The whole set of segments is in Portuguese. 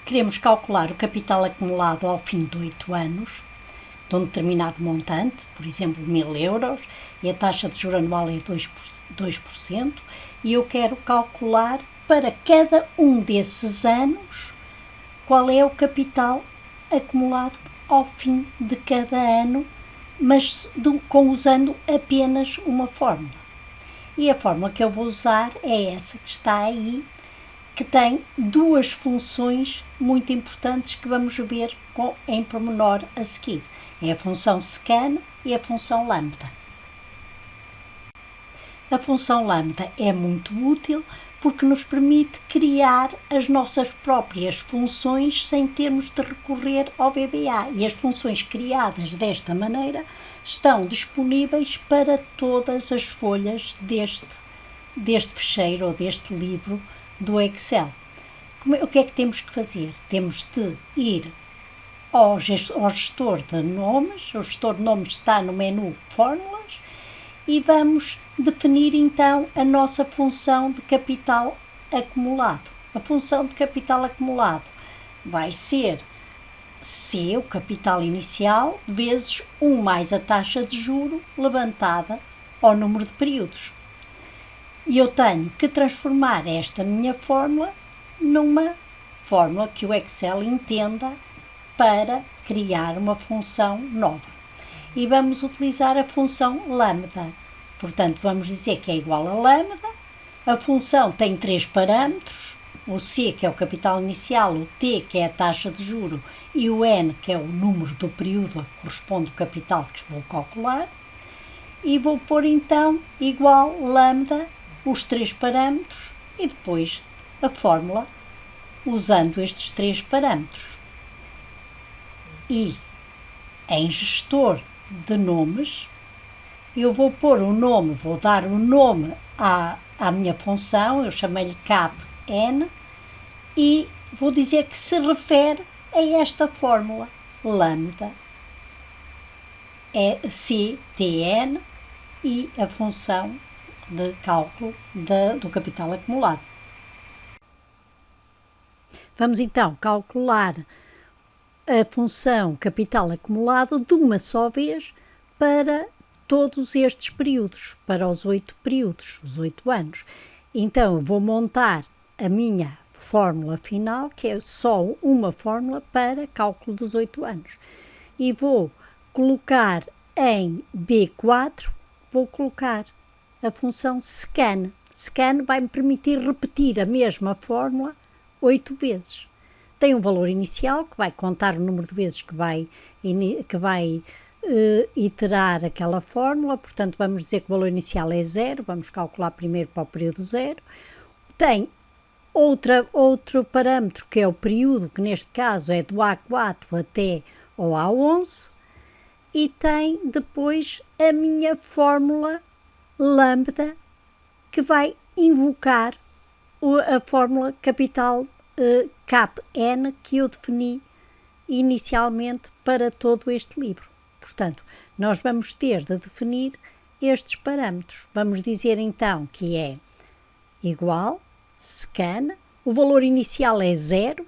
queremos calcular o capital acumulado ao fim de 8 anos, de um determinado montante, por exemplo, 1000 euros, e a taxa de juros anual é 2%, e eu quero calcular para cada um desses anos qual é o capital acumulado ao fim de cada ano, mas usando apenas uma fórmula. E a fórmula que eu vou usar é essa que está aí, que tem duas funções muito importantes que vamos ver em pormenor a seguir. É a função secant e a função lambda. A função lambda é muito útil porque nos permite criar as nossas próprias funções sem termos de recorrer ao VBA. E as funções criadas desta maneira estão disponíveis para todas as folhas deste fecheiro ou deste livro do Excel. O que é que temos que fazer? Temos de ir ao gestor de nomes. O gestor de nomes está no menu Fórmulas e vamos definir então a nossa função de capital acumulado. A função de capital acumulado vai ser C, o capital inicial, vezes 1 mais a taxa de juro levantada ao número de períodos. E eu tenho que transformar esta minha fórmula numa fórmula que o Excel entenda para criar uma função nova. E vamos utilizar a função lambda. Portanto, vamos dizer que é igual a lambda. A função tem 3 parâmetros, o C, que é o capital inicial, o T, que é a taxa de juro, e o N, que é o número do período a que corresponde o capital que vou calcular. E vou pôr então igual lambda, os 3 parâmetros, e depois a fórmula usando estes 3 parâmetros. E em gestor de nomes, eu vou pôr o nome, vou dar o nome à minha função, eu chamei-lhe capn, e vou dizer que se refere a esta fórmula, lambda, é CTN, e a função de cálculo do capital acumulado. Vamos então calcular a função capital acumulado de uma só vez para todos estes períodos, para os 8 períodos, os 8 anos. Então, vou montar a minha fórmula final, que é só uma fórmula para cálculo dos 8 anos. E vou colocar em B4, vou colocar a função scan. Scan vai-me permitir repetir a mesma fórmula 8 vezes. Tem um valor inicial, que vai contar o número de vezes que vai iterar aquela fórmula, portanto vamos dizer que o valor inicial é 0, vamos calcular primeiro para o período 0. Tem outro parâmetro que é o período, que neste caso é do A4 até ao A11, e tem depois a minha fórmula lambda, que vai invocar a fórmula capital capn que eu defini inicialmente para todo este livro. Portanto, nós vamos ter de definir estes parâmetros. Vamos dizer então que é igual, scan, o valor inicial é 0,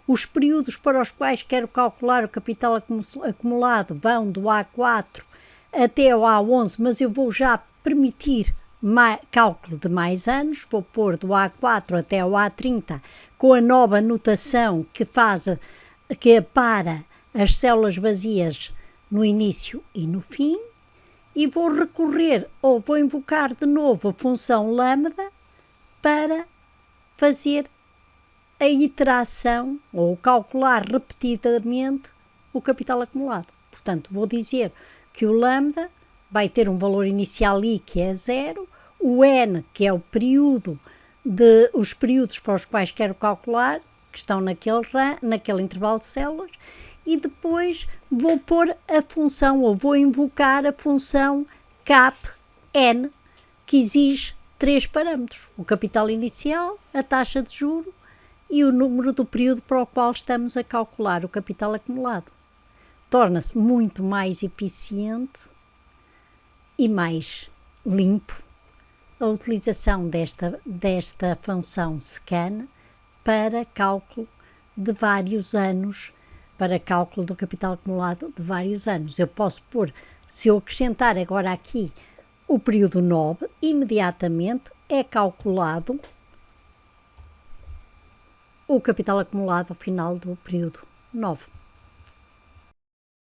os períodos para os quais quero calcular o capital acumulado vão do A4 até ao A11, mas eu vou já permitir cálculo de mais anos, vou pôr do A4 até ao A30 com a nova notação que apara as células vazias no início e no fim, e vou recorrer ou vou invocar de novo a função lambda para fazer a iteração ou calcular repetidamente o capital acumulado. Portanto, vou dizer que o lambda vai ter um valor inicial I, que é 0, o N, que é os períodos para os quais quero calcular, que estão naquele intervalo de células, e depois vou pôr a função, ou vou invocar a função capn, que exige 3 parâmetros, o capital inicial, a taxa de juro e o número do período para o qual estamos a calcular o capital acumulado. Torna-se muito mais eficiente e mais limpo a utilização desta função scan para cálculo de vários anos, para cálculo do capital acumulado de vários anos. Eu posso pôr, se eu acrescentar agora aqui o período 9, imediatamente é calculado o capital acumulado ao final do período 9.